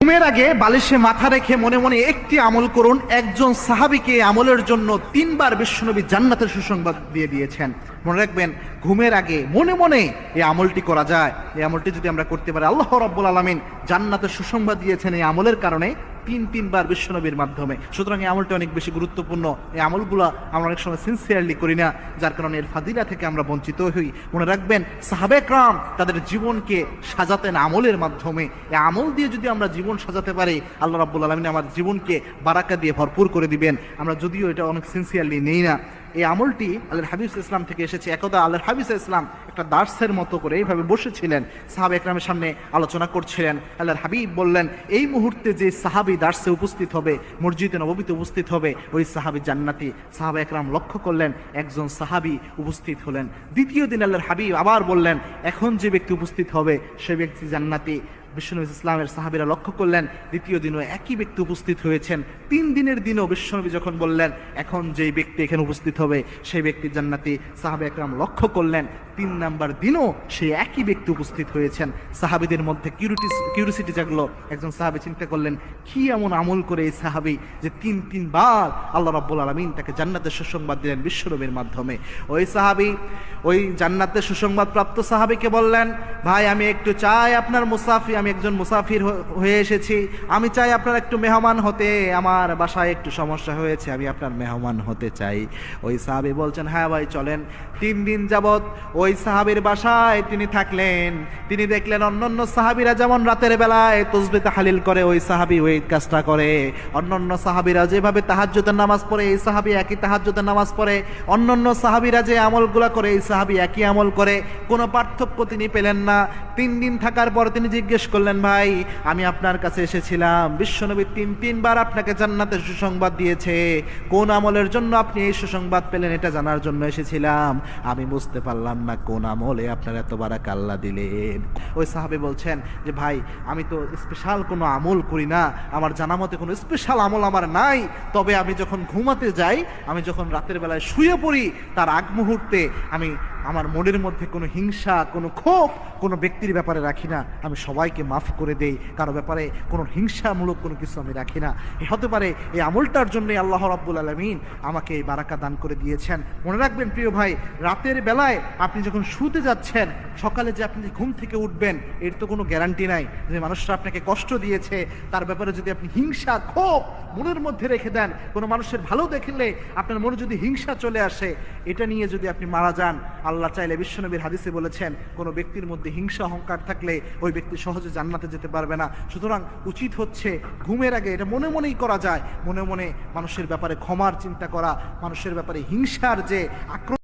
ঘুমের আগে বালিশে মাথা রেখে মনে মনে একটি আমল করুন। একজন সাহাবীকে আমলের জন্য 3 বার বিশ্বনবী জান্নাতের সুসংবাদ দিয়ে দিয়েছেন। মনে রাখবেন, ঘুমের আগে মনে মনে এই আমলটি করা যায়। এই আমলটি যদি আমরা করতে পারি, আল্লাহ রাব্বুল আলামিন জান্নাতের সুসংবাদ দিয়েছেন এই আমলের কারণে 3 বার বিশ্বনবীর মাধ্যমে। সুতরাং এই আমলটি অনেক বেশি গুরুত্বপূর্ণ। এই আমলগুলো আমরা অনেক সময় সিনসিয়ারলি করি না, যার কারণে এর ফাদিলা থেকে আমরা বঞ্চিত হই। মনে রাখবেন, সাহাবে کرام তাদের জীবনকে সাজাতেন আমলের মাধ্যমে। এই আমল দিয়ে যদি আমরা জীবন সাজাতে পারি, আল্লাহ রাব্বুল আলামিন আমার জীবনকে বারাকা দিয়ে ভরপুর করে দিবেন। আমরা যদিও এটা অনেক সিনসিয়ারলি নেই না। এই আমলটি আল্লাহর হাবিব ইসলাম থেকে এসেছে। একদা আল্লাহর হাবিব ইসলাম একটা দার্সের মতো করে এইভাবে বসেছিলেন, সাহাবা একরামের সামনে আলোচনা করছিলেন। আল্লাহর হাবিব বললেন, এই মুহূর্তে যে সাহাবী দার্সে উপস্থিত হবে, মসজিদে নববীতে উপস্থিত হবে, ওই সাহাবী জান্নাতি। সাহাবা একরাম লক্ষ্য করলেন, একজন সাহাবী উপস্থিত হলেন। দ্বিতীয় দিন আল্লাহর হাবিব আবার বললেন, এখন যে ব্যক্তি উপস্থিত হবে সে ব্যক্তি জান্নাতি। বিশ্বনবী ইসলামের সাহাবীরা লক্ষ্য করলেন, দ্বিতীয় দিনও একই ব্যক্তি উপস্থিত হয়েছেন। 3 দিনের দিনও বিশ্বনবী যখন বললেন, এখন যেই ব্যক্তি এখানে উপস্থিত হবে সেই ব্যক্তি জান্নাতি, সাহাবা একরাম লক্ষ্য করলেন 3 নাম্বার দিনও সেই একই ব্যক্তি উপস্থিত হয়েছেন। সাহাবীদের মধ্যে কিউরিসিটি জাগলো। একজন সাহাবী চিন্তা করলেন, কি এমন আমল করে এই সাহাবী যে 3 বার আল্লাহ রাব্বুল আলামিন তাকে জান্নাতের সুসংবাদ দিলেন বিশ্বনবীর মাধ্যমে। ওই সাহাবী ওই জান্নাতের সুসংবাদ প্রাপ্ত সাহাবীকে বললেন, ভাই আমি একটু চাই আপনার মুসাফির, আমি একজন মুসাফির হয়ে এসেছি, আমি চাই আপনার একটু মেহমান হতে, আমার বাসায় একটু সমস্যা হয়েছে, আমি আপনার মেহমান হতে চাই। ওই সাহাবী বলছেন, হ্যাঁ ভাই চলেন। 3 দিন যাবত ওই সাহাবীর বাসায় তিনি থাকলেন। তিনি দেখলেন অন্যান্য সাহাবীরা যেমন রাতের বেলায় তাসবিহ তাহলিল করে, ওই সাহাবী ওই কাজটা করে। অন্যান্য সাহাবীরা যেভাবে তাহাজ্জুদের নামাজ পড়ে, এই সাহাবী একই তাহাজ্জুদের নামাজ পড়ে। অন্যান্য সাহাবীরা যে আমলগুলো করে, এই সাহাবী একই আমল করে। কোনো পার্থক্য তিনি পেলেন না। 3 দিন থাকার পর তিনি জিজ্ঞেস করলেন, ভাই আমি আপনার কাছে এসেছিলাম, বিশ্বনবী 3 বার আপনাকে জান্নাতের সুসংবাদ দিয়েছে, কোন আমলের জন্য আপনি এই সুসংবাদ পেলেন এটা জানার জন্য এসেছিলাম। আমি বুঝতে পারলাম না কোন আমলে আপনার এত বারাকা আল্লাহ দিলেন। ওই সাহাবী বলছেন যে, ভাই আমি তো স্পেশাল কোনো আমল করি না, আমার জানা মতে কোনো স্পেশাল আমল আমার নাই। তবে আমি যখন ঘুমাতে যাই, আমি যখন রাতের বেলায় শুয়ে পড়ি, তার আগ মুহূর্তে আমি আমার মনের মধ্যে কোনো হিংসা, কোনো ক্ষোভ কোনো ব্যক্তির ব্যাপারে রাখি না। আমি সবাইকে মাফ করে দেই, কারো ব্যাপারে কোনো হিংসামূলক কোনো কিছু আমি রাখি না। হতে পারে এই আমলটার জন্যই আল্লাহ রাব্বুল আলামিন আমাকে এই বারাকা দান করে দিয়েছেন। মনে রাখবেন প্রিয় ভাই, রাতের বেলায় আপনি যখন শুতে যাচ্ছেন, সকালে যে আপনি ঘুম থেকে উঠবেন এর তো কোনো গ্যারান্টি নাই। যে মানুষরা আপনাকে কষ্ট দিয়েছে তার ব্যাপারে যদি আপনি হিংসা, ক্ষোভ মনের মধ্যে রেখে দেন, কোনো মানুষের ভালো দেখলে আপনার মনে যদি হিংসা চলে আসে, এটা নিয়ে যদি আপনি মারা যান, আল্লাহ চাইলে বিশ্বনবীর হাদিসে বলেছেন, কোনো ব্যক্তির মধ্যে হিংসা অহংকার থাকলে ওই ব্যক্তি সহজে জান্নাতে যেতে পারবে না। সুতরাং উচিত হচ্ছে ঘুমের আগে, এটা মনে মনেই করা যায়, মনে মনে মানুষের ব্যাপারে ক্ষমার চিন্তা করা, মানুষের ব্যাপারে হিংসার যে আক্রমণ